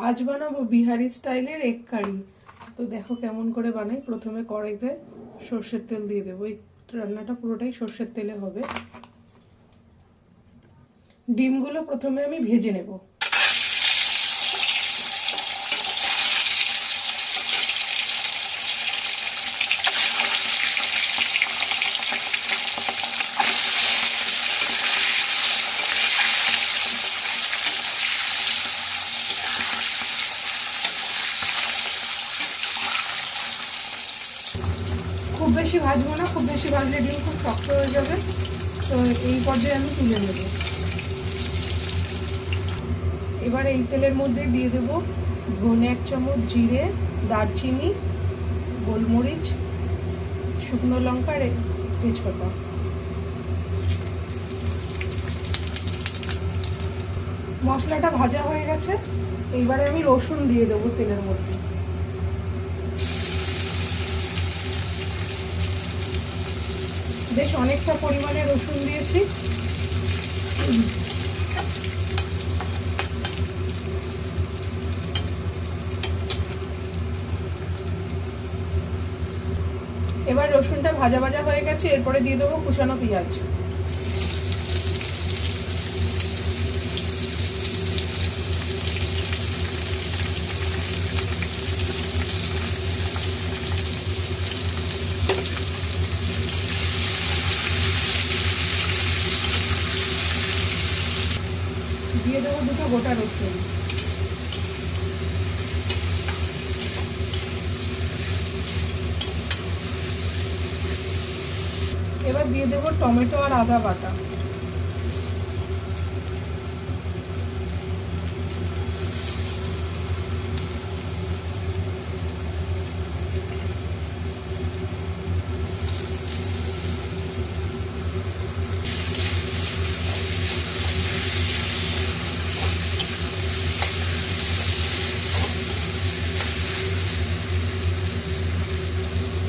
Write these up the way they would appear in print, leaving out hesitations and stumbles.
আজ বানাবো বিহারি স্টাইলের এগ কারি। তো দেখো কেমন করে বানাই। প্রথমে কড়াইতে সর্ষের তেল দিয়ে দেবো। এই রান্নাটা পুরোটাই সর্ষের তেলে হবে। ডিমগুলো প্রথমে আমি ভেজে নেব। খুব বেশি ভাজবো না, খুব বেশি ভাজলে ডিম খুব শক্ত হয়ে যাবে। তো এই পর্যায়ে আমি তুলে নেব। এবার এই তেলের মধ্যে দিয়ে দেব ধনে 1 চামচ, জিরে, দারচিনি, গোলমরিচ, শুকনো লঙ্কা আর তেজপাতা। মশলাটা ভাজা হয়ে গেছে। এইবারে আমি রসুন দিয়ে দেবো তেলের মধ্যে। বেশ অনেকটা পরিমাণে রসুন দিয়েছি। এবার রসুনটা ভাজা ভাজা হয়ে গেছে। এরপরে দিয়ে দেবো কুচানো পেঁয়াজ। দিয়ে দেবো 2টো গোটা রসুন। এবার দিয়ে দেবো টমেটো আর আদা বাটা।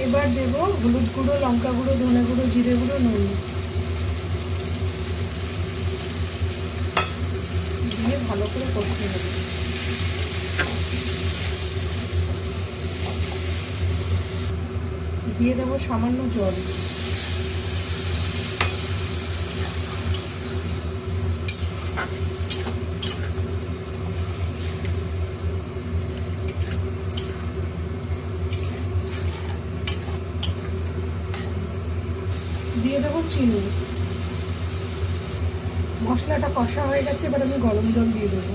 এবার দেব হলুদ গুঁড়ো, লঙ্কা গুঁড়ো, ধনে গুঁড়ো, জিরে গুঁড়ো, নুন দিয়ে ভালো করে কষিয়ে নেব। দিয়ে দেবো সামান্য জল। দিয়ে দেবো চিনি। মশলাটা কষা হয়ে গেছে। এবার আমি গরম জল দিয়ে দেবো।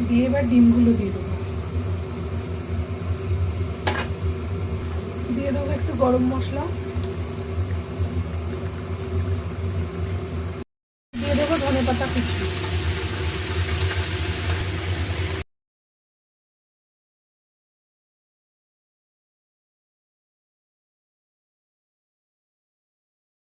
দিয়ে এবার ডিমগুলো দিয়ে দেবো। দিয়ে দেবো একটু গরম মশলা। দিয়ে দেবো ধনেপাতা কুচি।